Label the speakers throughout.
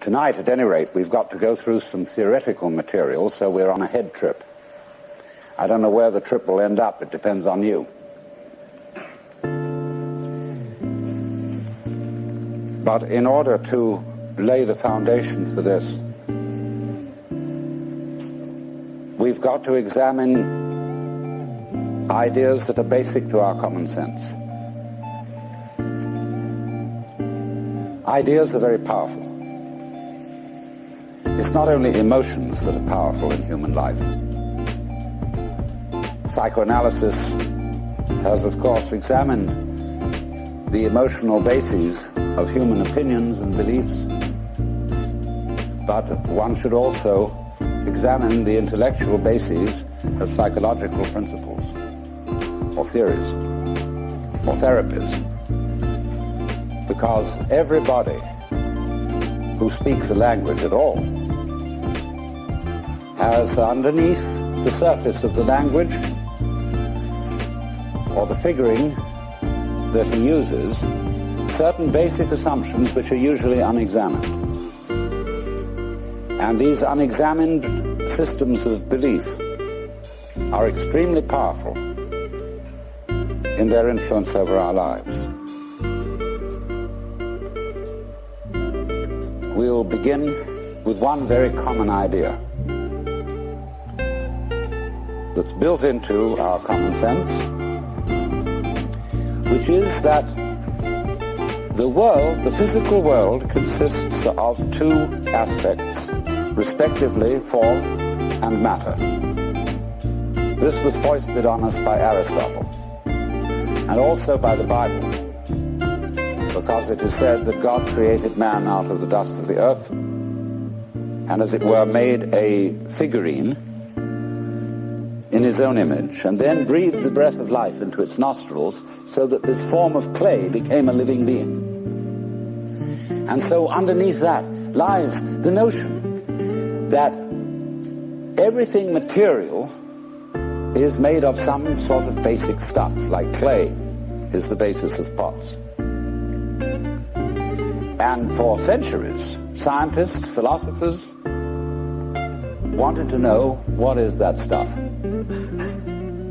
Speaker 1: Tonight, at any rate, we've got to go through some theoretical material, so we're on a head trip. I don't know where the trip will end up. It depends on you. But in order to lay the foundations for this, we've got to examine ideas that are basic to our common sense. Ideas are very powerful. It's not only emotions that are powerful in human life. Psychoanalysis has, of course, examined the emotional bases of human opinions and beliefs, but one should also examine the intellectual bases of psychological principles, or theories, or therapies, because everybody who speaks a language at all has underneath the surface of the language, or the figuring that he uses, certain basic assumptions which are usually unexamined. And these unexamined systems of belief are extremely powerful in their influence over our lives. We'll begin with one very common idea that's built into our common sense, which is that the world, the physical world, consists of two aspects, respectively form and matter. This was foisted on us by Aristotle, and also by the Bible, because it is said that God created man out of the dust of the earth, and as it were made a figurine in his own image, and then breathed the breath of life into its nostrils, so that this form of clay became a living being. And so underneath that lies the notion that everything material is made of some sort of basic stuff, like clay is the basis of pots. And for centuries, scientists, philosophers wanted to know, what is that stuff?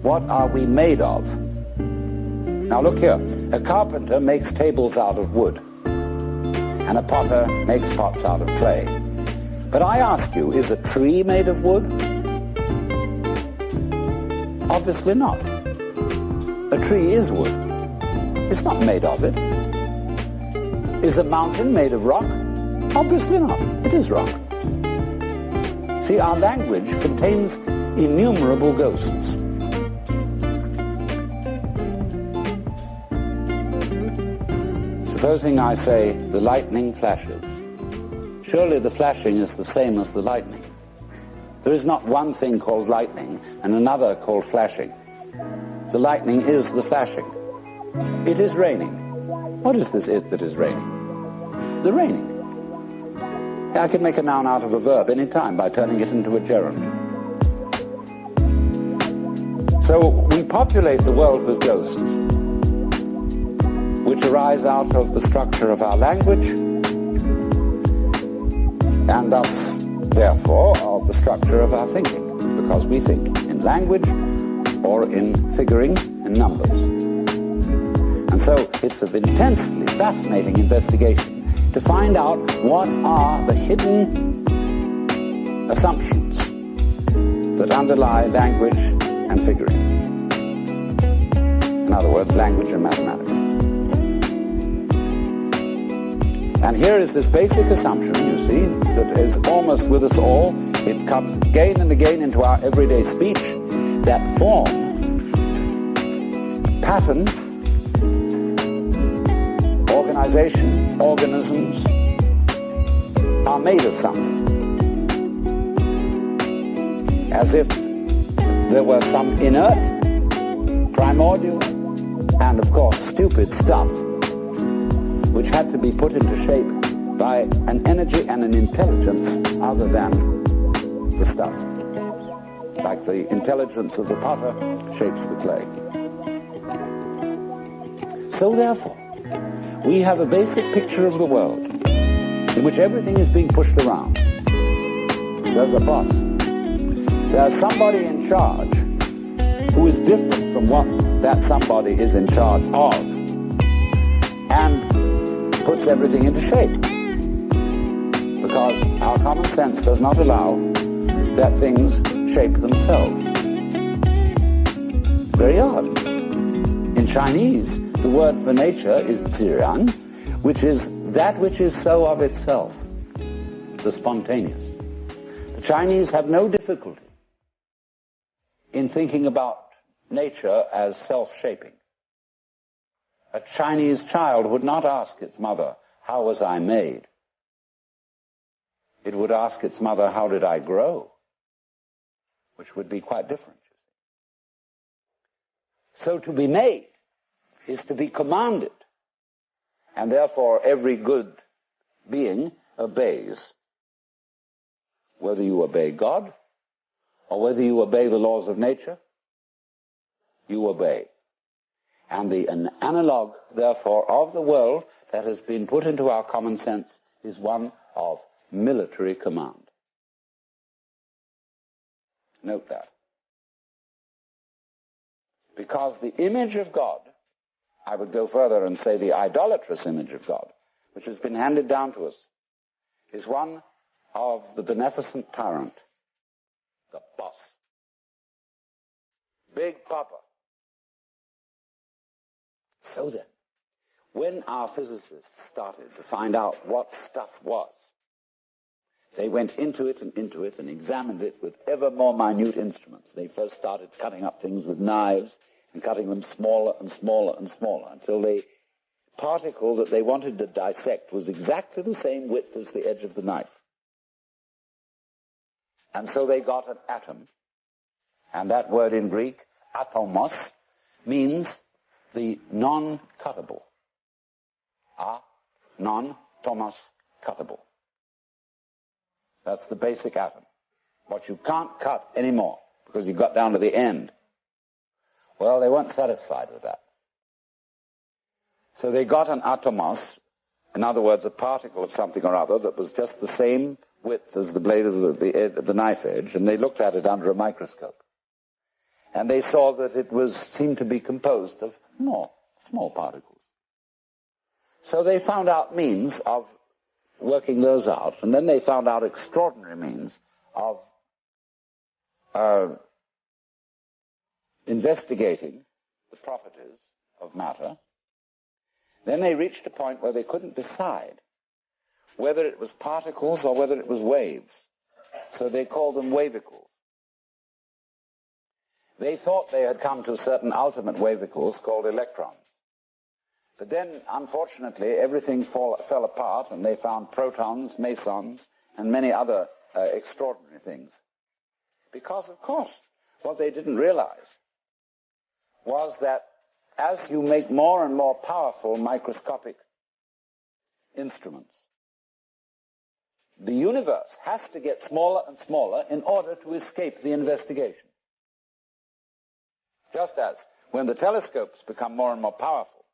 Speaker 1: What are we made of? Now look here, a carpenter makes tables out of wood, and a potter makes pots out of clay. But I ask you, is a tree made of wood? Obviously not. A tree is wood. It's not made of it. Is a mountain made of rock? Obviously not. It is rock. See, our language contains innumerable ghosts. Supposing I say, the lightning flashes. Surely the flashing is the same as the lightning. There is not one thing called lightning and another called flashing. The lightning is the flashing. It is raining. What is this it that is raining? The raining. I can make a noun out of a verb any time by turning it into a gerund. So we populate the world with ghosts, which arise out of the structure of our language, and thus, therefore, of the structure of our thinking, because we think in language or in figuring in numbers. And so it's an intensely fascinating investigation to find out what are the hidden assumptions that underlie language and figuring. In other words, language and mathematics. And here is this basic assumption, you see, that is almost with us all. It comes again and again into our everyday speech, that form, pattern, organization, organisms are made of something. As if there were some inert, primordial, and of course stupid stuff which had to be put into shape by an energy and an intelligence other than the stuff. Like the intelligence of the potter shapes the clay. So therefore, we have a basic picture of the world, in which everything is being pushed around. There's a boss. There's somebody in charge who is different from what that somebody is in charge of, and puts everything into shape. Because our common sense does not allow that things shape themselves. Very odd. In Chinese, the word for nature is ziran, which is that which is so of itself, the spontaneous. The Chinese have no difficulty in thinking about nature as self-shaping. A Chinese child would not ask its mother, "How was I made?" It would ask its mother, "How did I grow?" Which would be quite different. So to be made is to be commanded, and therefore every good being obeys. Whether you obey God or whether you obey the laws of nature, you obey. And an analog, therefore, of the world that has been put into our common sense is one of military command. Note that. Because the image of God, I would go further and say the idolatrous image of God, which has been handed down to us, is one of the beneficent tyrant, the boss. Big Papa. So then, when our physicists started to find out what stuff was, they went into it and examined it with ever more minute instruments. They first started cutting up things with knives and cutting them smaller and smaller and smaller until the particle that they wanted to dissect was exactly the same width as the edge of the knife. And so they got an atom. And that word in Greek, atomos, means the non-cuttable. Non-tomos cuttable. That's the basic atom. What you can't cut anymore because you got down to the end. Well, they weren't satisfied with that. So they got an atomos, in other words, a particle of something or other that was just the same width as the blade of the knife edge, and they looked at it under a microscope. And they saw that it seemed to be composed of small particles. So they found out means of working those out, and then they found out extraordinary means of investigating the properties of matter. Then they reached a point where they couldn't decide whether it was particles or whether it was waves. So they called them wavicles. They thought they had come to certain ultimate wavicles called electrons. But then, unfortunately, everything fell apart, and they found protons, mesons, and many other extraordinary things. Because, of course, what they didn't realize was that as you make more and more powerful microscopic instruments, the universe has to get smaller and smaller in order to escape the investigation. Just as when the telescopes become more and more powerful,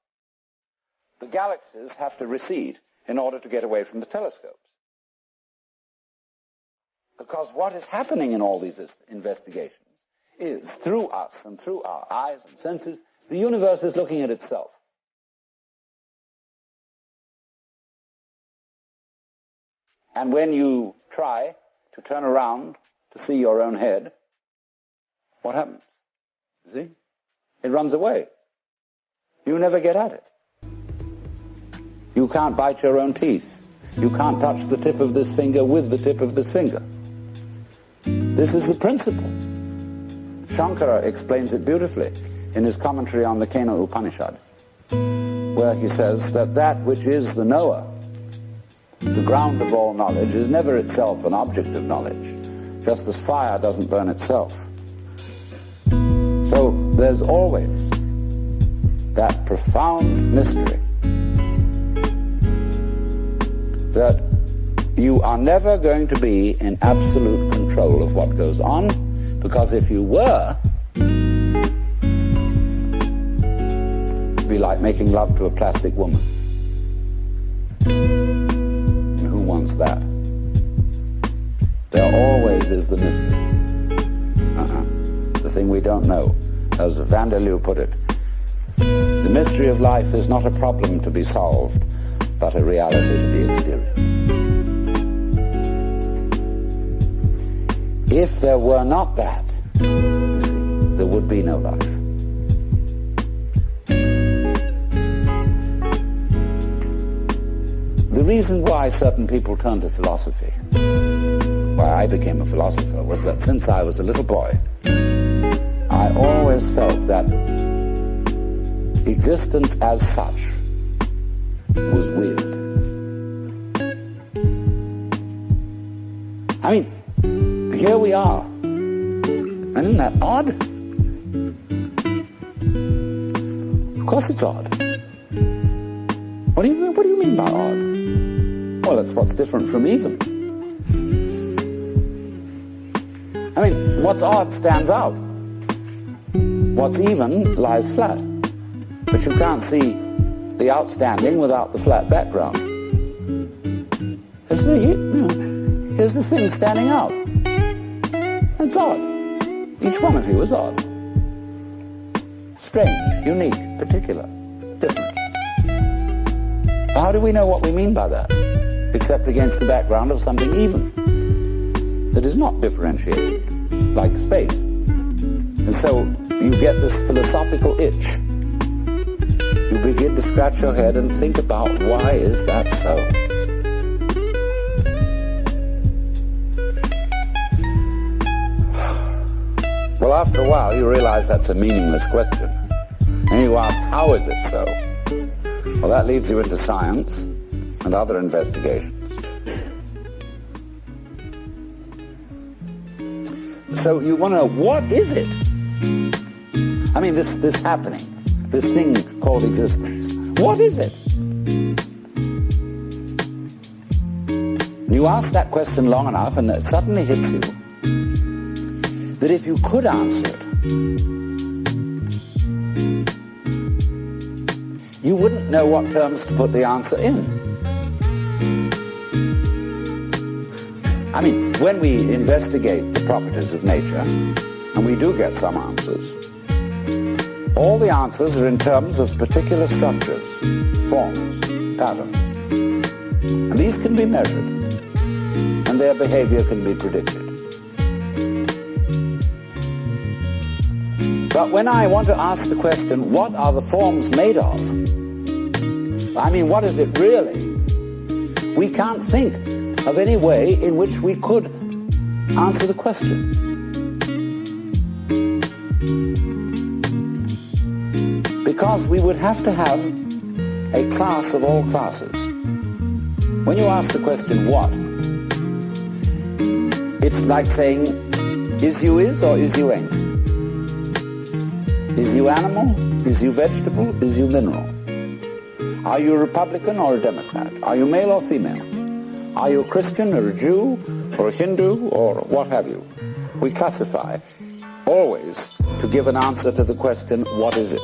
Speaker 1: the galaxies have to recede in order to get away from the telescopes. Because what is happening in all these investigations is, through us and through our eyes and senses, the universe is looking at itself. And when you try to turn around to see your own head, what happens? You see? It runs away. You never get at it. You can't bite your own teeth. You can't touch the tip of this finger with the tip of this finger. This is the principle. Shankara explains it beautifully in his commentary on the Kena Upanishad, where he says that which is the knower, the ground of all knowledge, is never itself an object of knowledge, just as fire doesn't burn itself. So there's always that profound mystery that you are never going to be in absolute control of what goes on, because if you were, it'd be like making love to a plastic woman. And who wants that. There always is the mystery. The thing we don't know. As Vanderloo put it, the mystery of life is not a problem to be solved, but a reality to be experienced. If there were not that, you see, there would be no life. The reason why certain people turn to philosophy, why I became a philosopher, was that since I was a little boy, I always felt that existence as such was weird. I mean, here we are. And isn't that odd? Of course it's odd. What do you mean by odd? Well, it's what's different from even. I mean, what's odd stands out. What's even lies flat. But you can't see the outstanding without the flat background. Here's the thing standing out. It's odd. Each one of you is odd. Strange, unique, particular, different. How do we know what we mean by that? Except against the background of something even, that is not differentiated, like space. And so you get this philosophical itch. You begin to scratch your head and think about, why is that so? Well, after a while, you realize that's a meaningless question. And you ask, how is it so? Well, that leads you into science and other investigations. So you want to know, what is it? I mean, this happening, this thing called existence. What is it? You ask that question long enough, and it suddenly hits you that if you could answer it, you wouldn't know what terms to put the answer in. I mean, when we investigate the properties of nature, and we do get some answers, all the answers are in terms of particular structures, forms, patterns. And these can be measured, and their behavior can be predicted. But when I want to ask the question, what are the forms made of? I mean, what is it really? We can't think of any way in which we could answer the question. Because we would have to have a class of all classes. When you ask the question, what? It's like saying, is you is or is you ain't? Is you animal? Is you vegetable? Is you mineral? Are you a Republican or a Democrat? Are you male or female? Are you a Christian or a Jew or a Hindu or what have you? We classify always to give an answer to the question, what is it?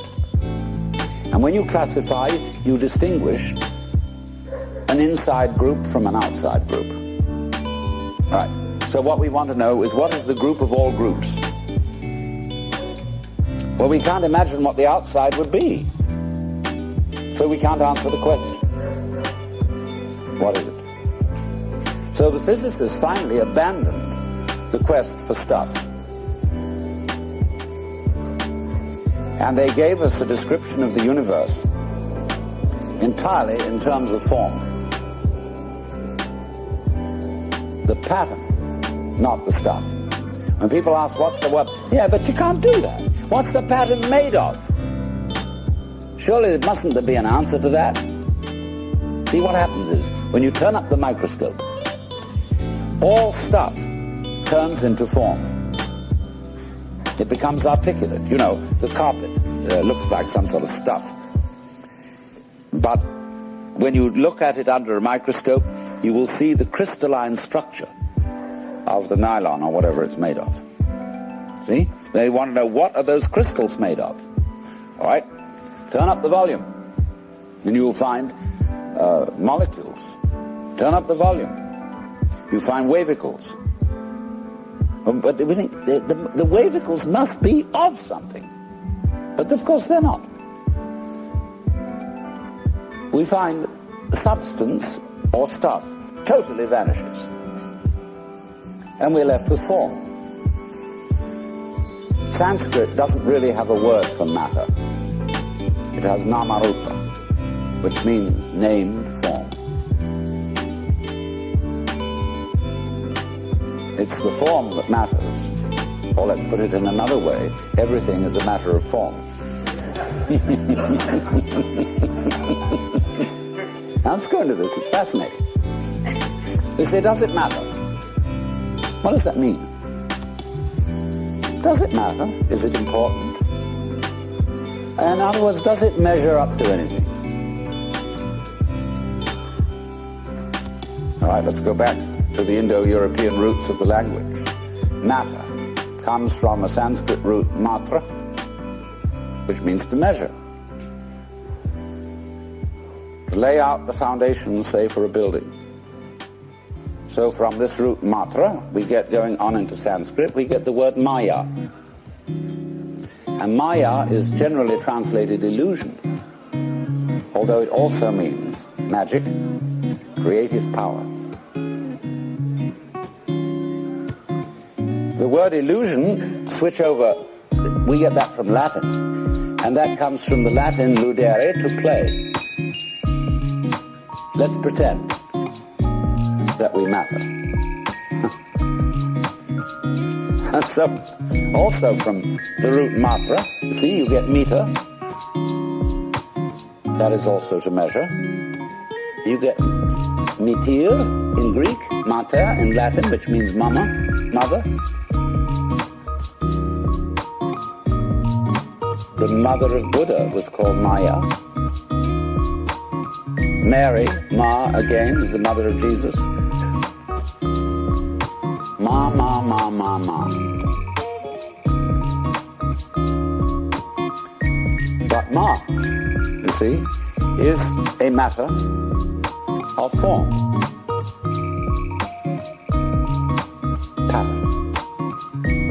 Speaker 1: And when you classify, you distinguish an inside group from an outside group. All right. So what we want to know is, what is the group of all groups? Well, we can't imagine what the outside would be. So we can't answer the question. What is it? So the physicists finally abandoned the quest for stuff. And they gave us a description of the universe entirely in terms of form. The pattern, not the stuff. When people ask, what's the what? Yeah, but you can't do that. What's the pattern made of? Surely there mustn't be an answer to that. See, what happens is, when you turn up the microscope, all stuff turns into form. It becomes articulate. You know, the carpet looks like some sort of stuff. But when you look at it under a microscope, you will see the crystalline structure of the nylon or whatever it's made of. See? They want to know, what are those crystals made of? All right? Turn up the volume, and you will find molecules. Turn up the volume, You find wavicles. But we think the wavicles must be of something. But of course they're not. We find substance or stuff totally vanishes. And we're left with form. Sanskrit doesn't really have a word for matter. It has namarupa, which means named form. It's the form that matters. Or let's put it in another way, everything is a matter of form. Now let's go into this, it's fascinating. You say, does it matter? What does that mean? Does it matter? Is it important? In other words, does it measure up to anything? All right, let's go back to the Indo-European roots of the language. Matter comes from a Sanskrit root matra, which means to measure. To lay out the foundations, say, for a building. So from this root matra, we get going on into Sanskrit, we get the word maya. And maya is generally translated illusion, although it also means magic, creative power. The word illusion, switch over, we get that from Latin, and that comes from the Latin ludere, to play. Let's pretend that we matter. And so, also from the root matra, see, you get meter. That is also to measure. You get metir in Greek, mater in Latin, which means mama, mother. The mother of Buddha was called Maya. Mary, Ma, again, is the mother of Jesus. Ma, ma, ma, ma, ma. But Ma, you see, is a matter of form. Pattern.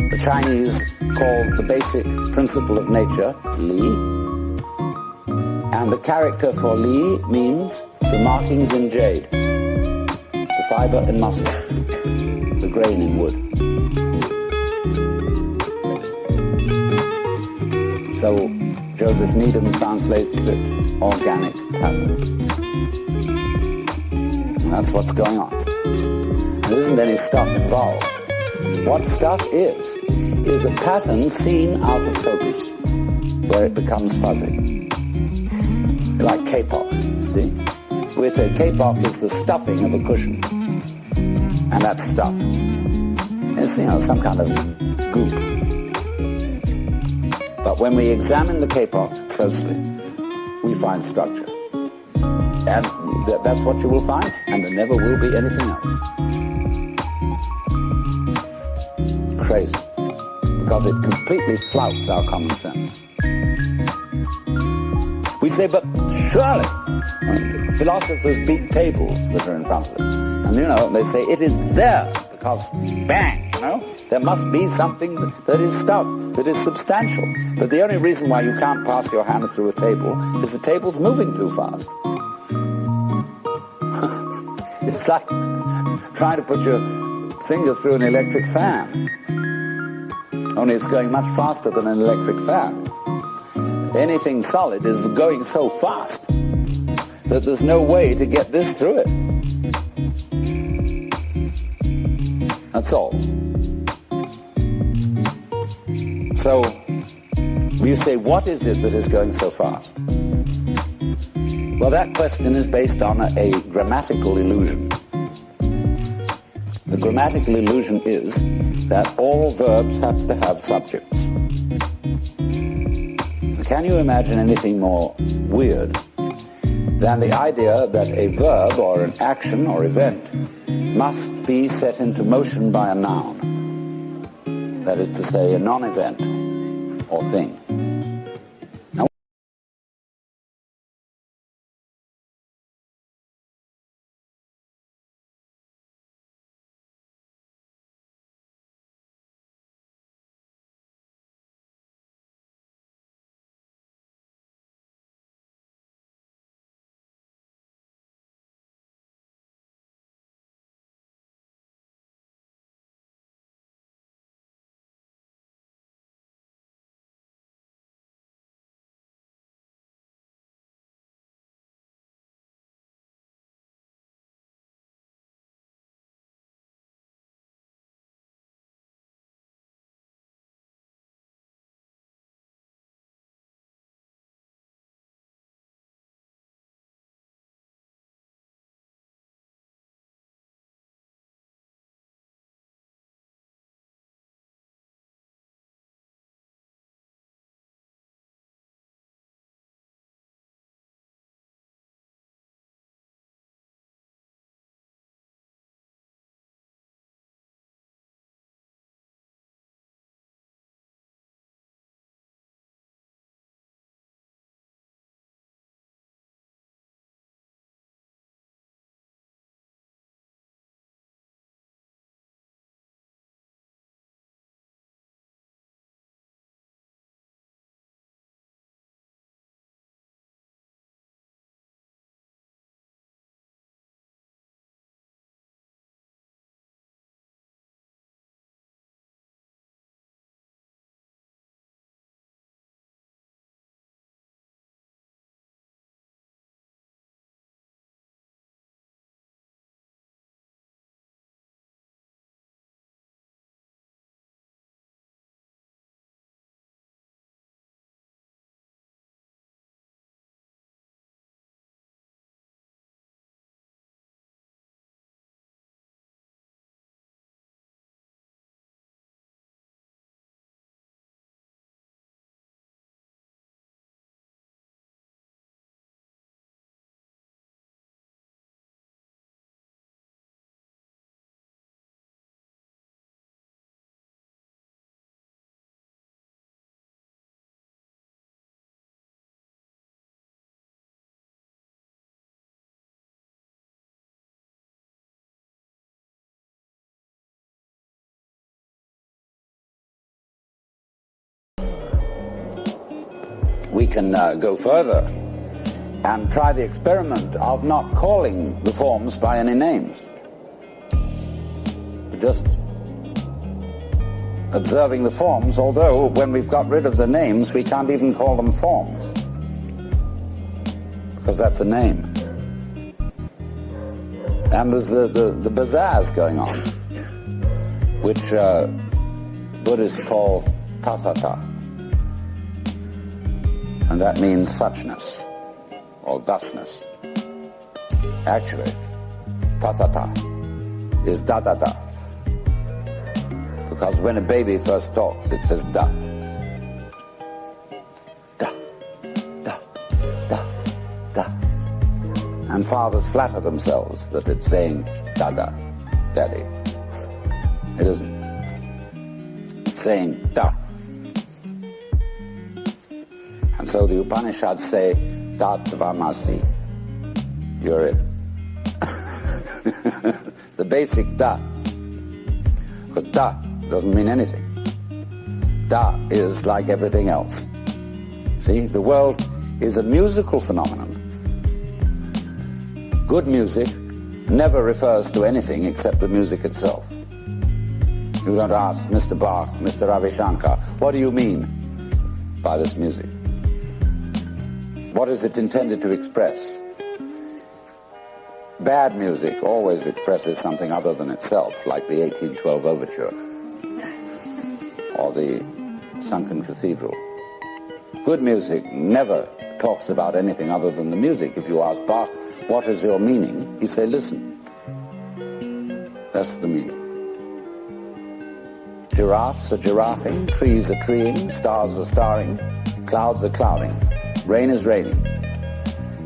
Speaker 1: The Chinese call the basic principle of nature Li. And the character for Li means the markings in jade, the fiber in muscle, the grain in wood. So Joseph Needham translates it organic pattern. And that's what's going on. There isn't any stuff involved. What stuff is a pattern seen out of focus, where it becomes fuzzy. Like kapok, see? We say kapok is the stuffing of a cushion. And that's stuff. It's, some kind of goop. But when we examine the kapok closely, we find structure. And that's what you will find, and there never will be anything else. Crazy. Because it completely flouts our common sense. We say, but surely, philosophers beat tables that are in front of them. And they say, it is there, because bang, there must be something that is stuff, that is substantial. But the only reason why you can't pass your hand through a table is the table's moving too fast. It's like trying to put your finger through an electric fan. Only it's going much faster than an electric fan. Anything solid is going so fast that there's no way to get this through it. That's all. So, you say, what is it that is going so fast? Well, that question is based on a grammatical illusion. The grammatical illusion is that all verbs have to have subjects. Can you imagine anything more weird than the idea that a verb or an action or event must be set into motion by a noun? That is to say, a non-event or thing. We can go further and try the experiment of not calling the forms by any names. Just observing the forms, although when we've got rid of the names, we can't even call them forms, because that's a name. And there's the bazaars going on, which Buddhists call tathata. And that means suchness, or thusness. Actually, tathata is da-da-da. Because when a baby first talks, it says da. Da, da, da, da. And fathers flatter themselves that it's saying dada, daddy. It isn't. It's saying da. And so the Upanishads say, Tatvamasi. You're it. The basic da. Because da doesn't mean anything. Da is like everything else. See, the world is a musical phenomenon. Good music never refers to anything except the music itself. You don't ask Mr. Bach, Mr. Ravi Shankar, what do you mean by this music? What is it intended to express? Bad music always expresses something other than itself, like the 1812 Overture or the Sunken Cathedral. Good music never talks about anything other than the music. If you ask Bach, what is your meaning? He say, listen. That's the meaning. Giraffes are giraffing, trees are treeing, stars are starring, clouds are clouding, rain is raining.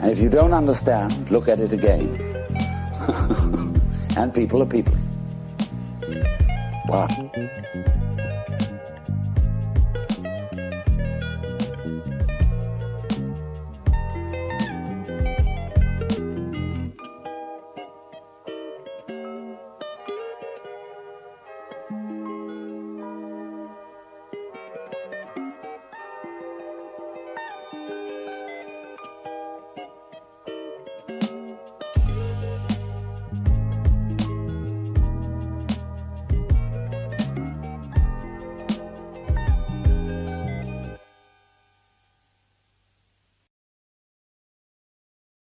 Speaker 1: And if you don't understand, look at it again. And people are people. Wow.